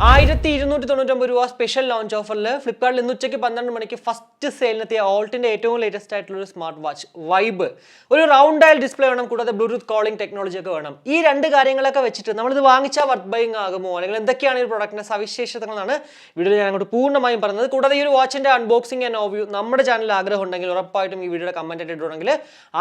1299 രൂപ special launch ഓഫറിൽ ഫ്ലിപ്കാർട്ടിൽ ഇന്ന് ഉച്ചയ്ക്ക് 12 മണിക്ക് ഫസ്റ്റ് സെയിലിനെത്തിയ ഓൾട്ടിന്റെ ഏറ്റവും ലേറ്റസ്റ്റ് ആയിട്ടുള്ള ഒരു സ്മാർട്ട് വാച്ച് വൈബ്. ഒരു റൗണ്ട് ഡയൽ ഡിസ്പ്ലേ വേണം, കൂടാതെ ബ്ലൂടൂത്ത് കോളിംഗ് ടെക്നോളജി ഒക്കെ വേണം. ഈ രണ്ട് കാര്യങ്ങളൊക്കെ വെച്ചിട്ട് നമ്മളിത് വാങ്ങിച്ചാൽ വർത്ത് ബൈങ് ആകുമോ, അല്ലെങ്കിൽ എന്തൊക്കെയാണ് ഈ പ്രൊഡക്റ്റിന്റെ സവിശേഷതകളാണ് വീഡിയോയിൽ ഞാൻ അങ്ങോട്ട് പൂർണ്ണമായും പറയുന്നത്. കൂടാതെ ഈ ഒരു വാച്ചിന്റെ അൺബോക്സിംഗ് ആൻഡ് ഓവ്യൂ നമ്മുടെ ചാനലിൽ ആഗ്രഹം ഉണ്ടെങ്കിൽ ഉറപ്പായിട്ടും ഈ വീഡിയോയുടെ കമന്റ് ഇട്ടിട്ടുണ്ടെങ്കിൽ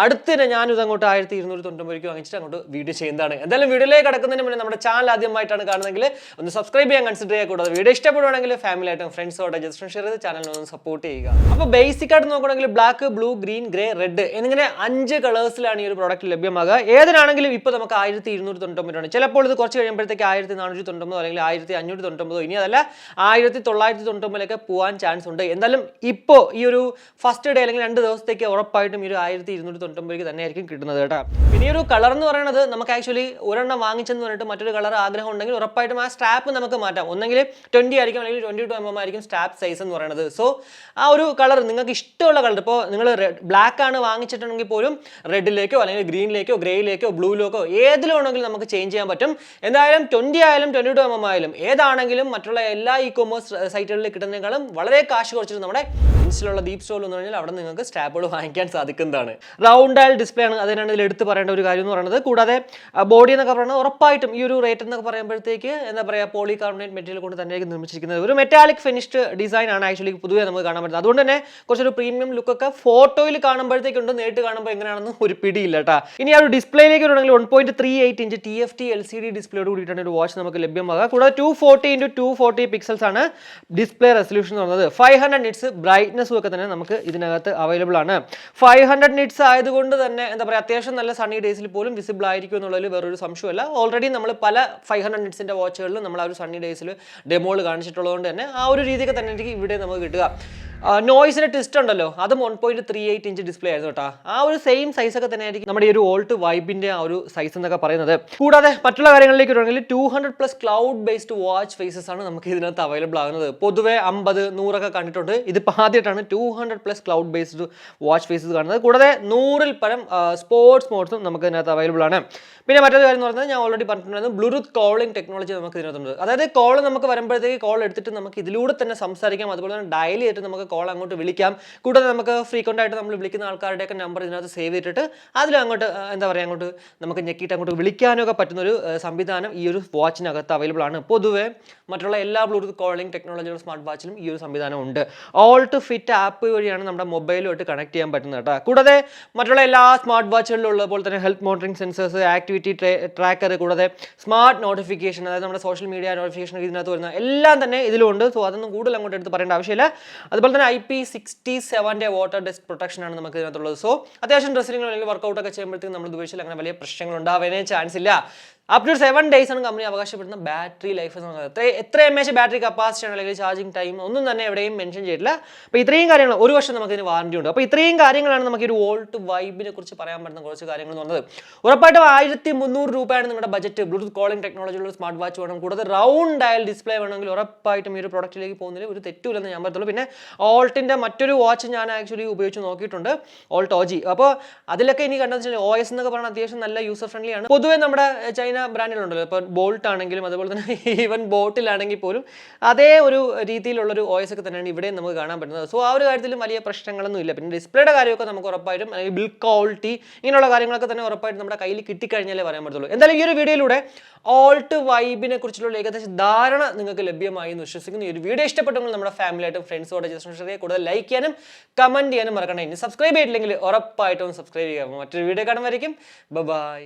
അടുത്തിന് ഞാനിത് അങ്ങോട്ട് 1299 വാങ്ങിച്ചിട്ട് അങ്ങോട്ട് വീഡിയോ ചെയ്യുന്നതാണ്. എന്തായാലും വീഡിയോയിലേക്ക് കടക്കുന്നതിന് മുന്നേ നമ്മുടെ ചാനൽ ആദ്യമായിട്ടാണ് കാണുന്നതെങ്കിൽ ഒന്ന് സബ്സ്ക്രൈബ് ചെയ്യാൻ കൺസിഡർ ചെയ്യുക. കൂടാതെ വീഡിയോ ഇഷ്ടപ്പെടുവാണെങ്കിൽ ഫാമിലി ആയിട്ടും ഫ്രണ്ട്സോടെ ജസ്റ്റ് ഷെയർ ചെയ്ത് ചാനലിനൊന്ന് സപ്പോർട്ട് ചെയ്യുക. അപ്പോൾ ബേസിക് ആയിട്ട് നോക്കുകയാണെങ്കിൽ black, blue, green, grey, red എന്നിങ്ങനെ 5 കളേഴ്സിലാണ് ഈ ഒരു പ്രോഡക്റ്റ് ലഭ്യമാകുക. ഏതിനാണെങ്കിലും ഇപ്പോൾ നമുക്ക് 1299 ആണ്. ചിലപ്പോൾ ഇത് കുറച്ച് കഴിയുമ്പോഴത്തേക്ക് 1499 അല്ലെങ്കിൽ 1599, ഇനി അതല്ല 1999 പോകാൻ ചാൻസ് ഉണ്ട്. എന്തായാലും ഇപ്പോൾ ഈ ഒരു ഫസ്റ്റ് ഡേ അല്ലെങ്കിൽ 2 ദിവസത്തേക്ക് ഉറപ്പായിട്ടും ഈ ഒരു 1299 തന്നെ ആയിരിക്കും കിട്ടുന്നത് കേട്ടോ. പിന്നെ ഈ ഒരു കളർ എന്ന് പറയുന്നത് നമുക്ക് ആക്ച്വലി ഒരെണ്ണം വാങ്ങിച്ചെന്ന് പറഞ്ഞിട്ട് മറ്റൊരു കളർ ആഗ്രഹം ഉണ്ടെങ്കിൽ ഉറപ്പായിട്ടും ആ സ്ട്രാപ്പ് നമുക്ക് മാറ്റാം. ഒന്നെങ്കിൽ 20 ആയിരിക്കും, അല്ലെങ്കിൽ 22 mm ആയിരിക്കും സ്ട്രാപ്പ് സൈസ് എന്ന് പറയുന്നത്. സോ ആ ഒരു കളർ നിങ്ങൾക്ക് ഇഷ്ടമുള്ള കളർ, ഇപ്പോൾ നിങ്ങൾ ബ്ലാക്ക് ആണ് വാങ്ങിച്ചിട്ടുണ്ടെങ്കിൽ പോലും റെഡിലേക്കോ അല്ലെങ്കിൽ ഗ്രീനിലേക്കോ ഗ്രേയിലേക്കോ ബ്ലൂയിലേക്കോ ഏതിലും ആണെങ്കിലും നമുക്ക് ചേഞ്ച് ചെയ്യാൻ പറ്റും. എന്തായാലും 20 ആയാലും 22 mm ആയാലും ഏതാണെങ്കിലും മറ്റുള്ള എല്ലാ ഇ കൊമേഴ്സ് സൈറ്റുകളിൽ കിട്ടുന്നതിനേക്കാളും വളരെ കാശ് കുറച്ചിട്ട് നമ്മുടെ ഇൻസ്റ്റയിലുള്ള DeepZstore എന്ന് പറഞ്ഞാൽ അവിടെ നിങ്ങൾക്ക് സ്ട്രാപ്പുകൾ വാങ്ങിക്കാൻ സാധിക്കുന്നതാണ്. റൗണ്ട് ആയ ഡിസ്പ്ലേ ആണ്, അതിനാണ് ഇതിൽ എടുത്ത് പറയേണ്ട ഒരു കാര്യം എന്ന് പറയുന്നത്. കൂടാതെ ബോഡി എന്നൊക്കെ പറയുന്നത് ഉറപ്പായിട്ടും ഈ ഒരു റേറ്റ് എന്നൊക്കെ പറയുമ്പോഴത്തേക്ക് എന്താ പറയുക, പോളികാർബണേറ്റ് മെറ്റീരിയൽ കൊണ്ട് തന്നെയായിരിക്കും നിർമ്മിച്ചിരിക്കുന്നത്. ഒരു മെറ്റാലിക് ഫിനിഷ്ഡ് ഡിസൈൻ ആണ് ആക്ച്വലി പൊതുവെ നമുക്ക് കാണാൻ പറ്റുന്നത്. അതുകൊണ്ട് തന്നെ കുറച്ചൊരു പ്രീമിയം ലുക്കൊക്കെ ഫോട്ടോയിൽ കാണുമ്പോഴത്തേക്കുണ്ട്, നേരിട്ട് കാണുമ്പോൾ എങ്ങനെയാണെന്ന് ഒരു പിടിയില്ല കേട്ടോ. ഇനി ആ ഒരു ഡിസ്പ്ലേയിലേക്ക് വരുവാണെങ്കിൽ 1.38 ഇഞ്ച് TFT LCD ഡിസ്പ്ലേയോട് കൂടിയിട്ടാണ് ഒരു വാച്ച് നമുക്ക് ലഭ്യമാകുക. കൂടാതെ 240x240 പിക്സൽസ് ആണ് ഡിസ്പ്ലേ റെസൊല്യൂഷൻ എന്ന് പറയുന്നത്. 500 നിറ്റ്സ് ബ്രൈറ്റ്നസ്സും ഒക്കെ തന്നെ നമുക്ക് ഇതിനകത്ത് അവൈലബിൾ ആണ്. 500 നിറ്റ്സ് ആയതുകൊണ്ട് തന്നെ എന്താ പറയുക, അത്യാവശ്യം നല്ല സണ്ണി ഡേയ്സിൽ പോലും വിസിബിൾ ആയിരിക്കും എന്നുള്ളതിൽ വേറൊരു സംശയമല്ല. ഓൾറെഡി നമ്മൾ പല 500 നിറ്റ്സിന്റെ വാച്ചുകളിലും നമ്മൾ ആ ഒരു സണ്ണി ഡേയ്സിൽ ഡെമോകൾ കാണിച്ചിട്ടുള്ളതുകൊണ്ട് തന്നെ ആ ഒരു രീതിയൊക്കെ തന്നെ എനിക്ക് ഇവിടെ നമുക്ക് കിട്ടുക. നോയ്സിന്റെ ട്വിസ്റ്റ് ഉണ്ടല്ലോ, അതും 1.38 ഇഞ്ച് ഡിസ്പ്ലേ ആയിരുന്നു കേട്ടോ. ആ ഒരു സെയിം സൈസ് ഒക്കെ തന്നെ ആയിരിക്കും നമ്മുടെ ഈ ഒരു ഓൾട്ട് വൈബിന്റെ ആ ഒരു സൈസ് എന്നൊക്കെ പറയുന്നത്. കൂടാതെ മറ്റുള്ള കാര്യങ്ങളിലേക്ക് വരുവാണെങ്കിൽ 200+ ക്ലൗഡ് ബേസ്ഡ് വാച്ച് ഫേസസ് ആണ് നമുക്ക് ഇതിനകത്ത് അവൈലബിൾ ആകുന്നത്. പൊതുവെ 50, 100 ഒക്കെ കണ്ടിട്ടുണ്ട്. ഇതിപ്പോൾ ആദ്യമായിട്ടാണ് 200+ ക്ലൗഡ് ബേസ്ഡ് വാച്ച് ഫേസസ് കാണുന്നത്. കൂടാതെ 100ൽ പരം സ്പോർട്സ് മോഡ്സും നമുക്ക് ഇതിനകത്ത് അവൈലബിൾ ആണ്. പിന്നെ മറ്റൊരു കാര്യം എന്ന് പറയുന്നത്, ഞാൻ ഓൾറെഡി പറഞ്ഞിട്ടുണ്ടായിരുന്നു, ബ്ലൂടൂത്ത് കോളിംഗ് ടെക്നോളജി നമുക്ക് ഇതിനകത്തുണ്ട്. അതായത് കോൾ നമുക്ക് വരുമ്പോഴത്തേക്ക് കോൾ എടുത്തിട്ട് നമുക്ക് ഇതിലൂടെ തന്നെ സംസാരിക്കാം. അതുപോലെ തന്നെ ഡയൽ ചെയ്തിട്ട് നമുക്ക് കോൾ അങ്ങോട്ട് വിളിക്കാം. കൂടാതെ നമുക്ക് ഫ്രീക്വന്റ് ആയിട്ട് നമ്മൾ വിളിക്കുന്ന ആൾക്കാരുടെയൊക്കെ നമ്പർ ഇതിനകത്ത് സേവ് ചെയ്തിട്ട് അതിൽ അങ്ങോട്ട് എന്താ പറയുക, അങ്ങോട്ട് നമുക്ക് ഞെക്കിയിട്ട് അങ്ങോട്ട് വിളിക്കാനൊക്കെ പറ്റുന്നൊരു സംവിധാനം ഈ ഒരു വാച്ചിനകത്ത് അവൈലബിൾ ആണ്. പൊതുവെ മറ്റുള്ള എല്ലാ ബ്ലൂടൂത്ത് കോളിംഗ് ടെക്നോളജിയുള്ള സ്മാർട്ട് വാച്ചിലും ഈ ഒരു സംവിധാനം ഉണ്ട്. ഓൾ ടു ഫിറ്റ് ആപ്പ് വഴിയാണ് നമ്മുടെ മൊബൈലുമായിട്ട് കണക്ട് ചെയ്യാൻ പറ്റുന്നത് കേട്ടോ. കൂടാതെ മറ്റുള്ള എല്ലാ സ്മാർട്ട് വാച്ചുകളിലും ഉള്ള പോലെ തന്നെ health monitoring sensors, activity tracker, കൂടാതെ സ്മാർട്ട് നോട്ടിഫിക്കേഷൻ, അതായത് നമ്മുടെ സോഷ്യൽ മീഡിയ നോട്ടിഫിക്കേഷൻ ഇതിനകത്ത് വരുന്ന എല്ലാം തന്നെ ഇതിലുണ്ട്. സോ അതൊന്നും കൂടുതൽ അങ്ങോട്ട് എടുത്ത് പറയേണ്ട ആവശ്യമില്ല. അതുപോലെ തന്നെ IP67 വാട്ടർ ഡസ്റ്റ് പ്രൊട്ടക്ഷൻ ആണ് നമുക്ക് ഇതിനകത്തുള്ളത്. സോ അത്യാവശ്യം ഡ്രസ്സിംഗ് അല്ലെങ്കിൽ വർക്കൗട്ട് ഒക്കെ ചെയ്യുമ്പോഴത്തേക്കും നമ്മൾ ഉപയോഗിച്ചാൽ അങ്ങനെ വലിയ പ്രശ്നങ്ങൾ ഉണ്ടാവാനേ ചാൻസ് ഇല്ല. അപ് ടു 7 days ആണ് കമ്പനി അവകാശപ്പെടുന്ന ബാറ്ററി ലൈഫ് എന്ന് പറയുന്നത്. എത്ര mAh ബാറ്ററി കപ്പാസിറ്റി ആണ് അല്ലെങ്കിൽ ചാർജിങ് ടൈം ഒന്നും തന്നെ എവിടെയും മെൻഷൻ ചെയ്തിട്ടില്ല. അപ്പോൾ ഇത്രയും കാര്യങ്ങൾ, 1 വർഷം നമുക്ക് ഇതിന് വാറണ്ടി ഉണ്ട്. അപ്പോൾ ഇത്രയും കാര്യങ്ങളാണ് നമുക്ക് ഒരു വോൾട്ട് വൈബിനെ കുറിച്ച് പറയാൻ പറ്റുന്ന കുറച്ച് കാര്യങ്ങൾ എന്ന് പറഞ്ഞത്. ഉറപ്പായിട്ടും 1300 രൂപയാണ് നിങ്ങളുടെ ബജറ്റ്. ബ്ലൂടൂത്ത് കോളിംഗ് ടെക്നോളജിയുള്ള സ്മാർട്ട് വാച്ച് വേണം, കൂടാതെ റൗണ്ട് ഡയൽ ഡിസ്പ്ലേ വേണമെങ്കിൽ ഉറപ്പായിട്ടും ഈ ഒരു പ്രൊഡക്റ്റിലേക്ക് പോകുന്നതിൽ ഒരു തെറ്റുമില്ലെന്ന് ഞാൻ പറയത്തുള്ളൂ. പിന്നെ ഓൾട്ടിൻ്റെ മറ്റൊരു വാച്ച് ഞാൻ ആക്ച്വലി ഉപയോഗിച്ച് നോക്കിയിട്ടുണ്ട്, ഓൾട്ട് OG. അപ്പോൾ അതിലൊക്കെ ഇനി കണ്ടെന്ന് വെച്ചാൽ OS എന്നൊക്കെ പറഞ്ഞാൽ അത്യാവശ്യം നല്ല യൂസർ ഫ്രണ്ട്ലി ആണ്. പൊതുവേ നമ്മുടെ ചൈന ബ്രാൻഡിലുണ്ടല്ലോ, ഇപ്പോൾ ബോൾട്ട് ആണെങ്കിലും അതുപോലെ തന്നെ ഈവൻ ബോട്ടിലാണെങ്കിൽ പോലും അതേ ഒരു രീതിയിലുള്ളൊരു OS ഒക്കെ തന്നെയാണ് ഇവിടെയും നമുക്ക് കാണാൻ പറ്റുന്നത്. സോ ആ ഒരു കാര്യത്തിലും വലിയ പ്രശ്നങ്ങളൊന്നും ഇല്ല. പിന്നെ ഡിസ്പ്ലേയുടെ കാര്യമൊക്കെ നമുക്ക് ഉറപ്പായിട്ടും, അല്ലെങ്കിൽ ബിൽഡ് ക്വാളിറ്റി ഇങ്ങനെയുള്ള കാര്യങ്ങളൊക്കെ തന്നെ ഉറപ്പായിട്ടും നമ്മുടെ കയ്യിൽ കിട്ടിക്കഴിഞ്ഞാലേ പറയാൻ പറ്റുള്ളൂ. എന്തായാലും ഈ ഒരു വീഡിയോയിലൂടെ ഓൾട്ട് വൈബിനെ കുറിച്ചുള്ള ഏകദേശം ധാരണ നിങ്ങൾക്ക് ലഭ്യമായി എന്ന് വിശ്വസിക്കുന്നു. ഈ ഒരു വീഡിയോ ഇഷ്ടപ്പെട്ടെങ്കിൽ നമ്മുടെ ഫാമിലി ആയിട്ടും ഫ്രണ്ട്സോടെ ജസ്റ്റ് കൂടുതൽ ലൈക്ക് ചെയ്യാനും കമന്റ് ചെയ്യാനും മറക്കണേ. ഇനി സബ്സ്ക്രൈബ് ചെയ്തിട്ടില്ലെങ്കിൽ ഉറപ്പായിട്ടും സബ്സ്ക്രൈബ് ചെയ്യാം. മറ്റൊരു വീഡിയോ കാണുമായിരിക്കും. ബൈ.